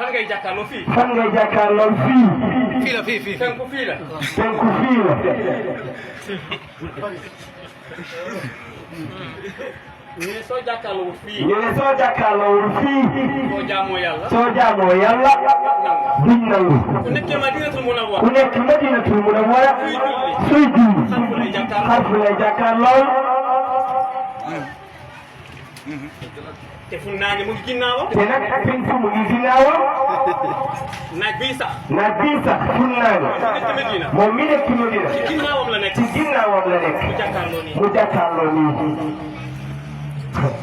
fan ngay jàkkaarloo fii. fan ngay jàkkaarloo fii. fii la fii. penku fii la. penku fii la. ñu ne soo jàkkaarloo fii. ñu ne soo jàkkaarloo fii. soo jaamoo yàlla. soo jaamoo yàlla. duñ nangu. ku nekk Madinatul Munawwara. ku nekk Madinatul Munawwara. suy julli. xarfu lay jàkkaarloo. te fu naa ne mu ngi ginnaawam. te nag penku mu ngi ginnaawam. naaj bii sax. naaj bii sax fu naa ne. moom mi nekk Madina. ci ginnaawam la nekk. ci ginnaawam la nekk. mu jàkkaarloo nii. mu jàkkaarloo nii.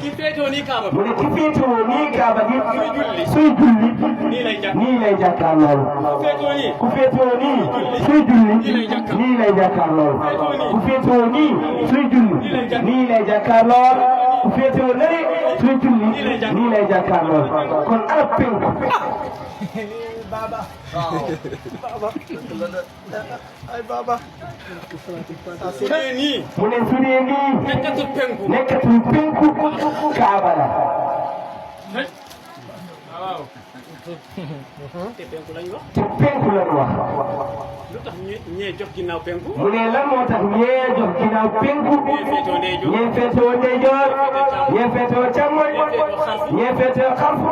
ki féetoo nii Kaaba bi. mu ne ki féetoo nii Kaaba gi. suy julli. nii lay jàkkaarloo. ku féetoo nii. ku féetoo nii. suy julli. nii lay jàkkaarloo. ku féetoo nii. suy julli. nii lay jàkkaarloo. ku féetoo nii. suy julli. nii lay jàkkaarloo. kon ana penku. Baba. Ay Baba. su dee nii. mu ne su dee nii. nekkatul penku. nekkatul penku. Kaaba la. waaw. te penku lañ wax. te penku lañ wax. lu tax ñee jox ginnaaw penku. mu ne lan moo tax ñee jox ginnaaw penku. ñee féetoo ndeyjoor. ñee féetoo ndeyjoor. ñee féetoo càmmoñ. ñee féetoo xarfu.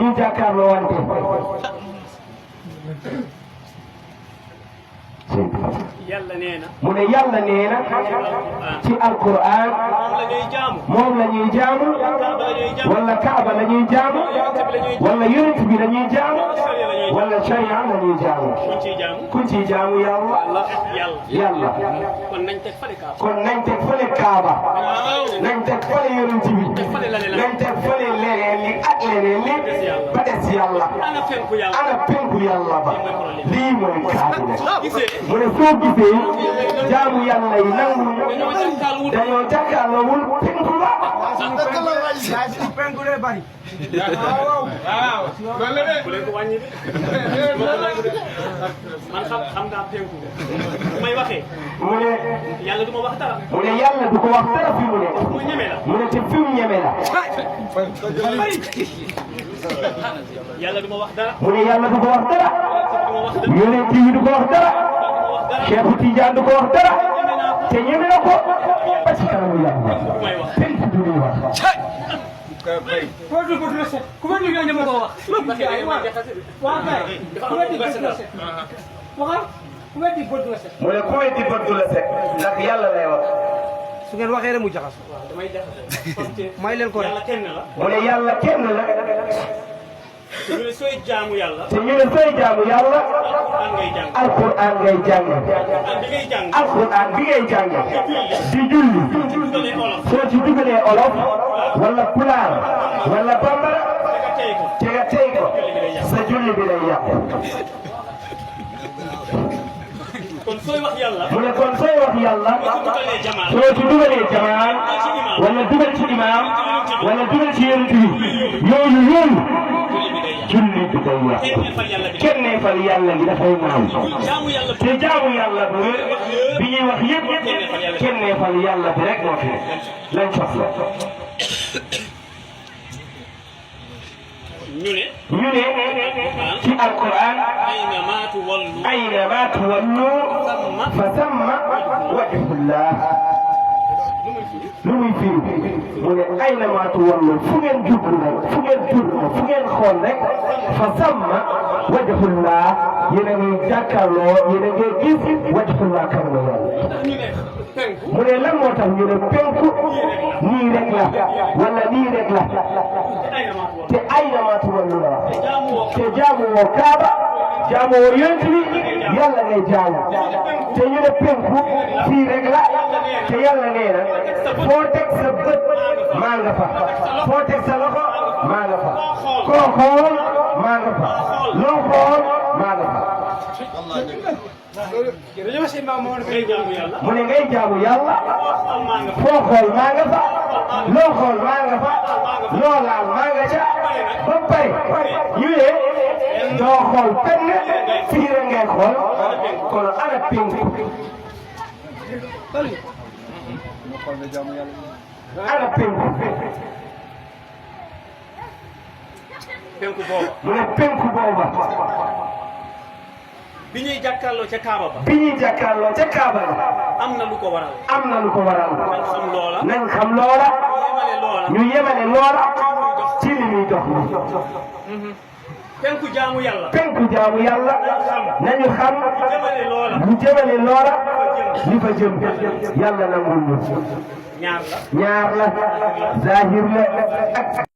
ñu jàkkaarloo wante. yàlla nee na. mu ne yàlla nee na. ci alquran. moom la ñuy jaamu. moom la ñuy jaamu. wala Kaaba la ñuy jaamu. wala yonent bi la ñuy jaamu. wala sharia la ñuy jaamu. kuñ ciy jaamu. kuñ ciy jaamu yàlla. yàlla. kon nañ teg fële Kaaba. kon nañ teg fële Kaaba. nañ teg fële yonent bi. nañ teg fële leneen li ak leneen li. ba des yàlla. ana penku yàlla. ana penku yàlla ba. lii mooy Kaaba. gisee. mu ne soo gisee jaamu yàlla yi nangu dañoo jàkkaarloowul penku ba. penku de bari. waaw. ku leen ko wàññi de. man xam naa penku. bu may waxee. mu ne. yàlla du ma wax dara. mu ne yàlla du ko wax dara fi mu ne. mu ñeme la. mu ne te fi mu ñeme la. yàlla du ma wax dara. mu ne yàlla du ko wax dara. du ma wax dara. yonent bi du ko wax dara. Cheikh Tidiane du ko wax dara. te ñeme na ko. ba ci kanamu yàlla. may wax. penku du ñuy wax. ku ma liggéey ñeme ko wax. ku weddi bët du la set. mu ne ku weddi bët du la set. ndax yàlla lay wax. su ngeen waxee rek mu jaxas. damay jaxase. may leen ko rek. yàlla kenn la. mu ne yàlla kenn la. te ñu ne sooy jaamu yàlla. te ñu ne sooy jaamu yàlla. alquran ngay jàng. alquran ngay jàng. bi ngay jàng. alquran bi ngay jàng. di julli. dugalee olof. soo ci dugalee olof. wala pulaar. wala bambara. te nga tey ko. sa julli bi lay yàq. kon sooy wax yàlla. mu ne kon sooy wax yàlla. soo ci dugalee jamaan. wala dugal ci imaam. wala dugal ci yonent bi. yooyu. julli bi day yàq. kenn neefal yàlla bi dafay naaw. te jaamu yàlla bi ñuy wax yëpp kenn neefal yàlla bi rek moo fi lañ soxla. ñu ne ci alquran. aynama tuwallu fa samma wajhullah. lu muy firi mu ne aynama tuwallu fu ngeen jublu rek fu ngeen xool rek fa samma wajhullah yéen a ngi jàkkaarloo yéen a ngi gis wajhullah kan la yàlla. mu ne lan moo tax ñu ne penku nii rek la wala nii rek la te aynama tuwallu la te jaamu woo Kaaba jaamu woo yonent bi yàlla ngay jaamu te ñu ne penku fii rek la te yàlla nee na foo teg sa bët maa nga fa foo teg sa loxo maa nga fa koo xool maa nga fa loo xool maa nga fa. mu ne ngay jaamu yàlla foo xool maa nga fa loo xool maa nga fa loo laal maa nga ca ba pare ñu ne doo xool benn fii rek ngay xool kon ana penku ana penku penku booba. mu ne penku booba. bi ñuy jàkkaarloo ca Kaaba ba. bi ñuy jàkkaarloo ca Kaaba ba. am na lu ko waral. am na lu ko waral. nañ xam loola. nañ xam loola. ñu yemale ñu loola. yemale loola. ci li muy dox. penku jaamu yàlla. penku jaamu yàlla. nañu xam. ñu jëmale loola. li fa jëm. yàlla nangul ñu. ñaar la. ñaar la. zahir la ak.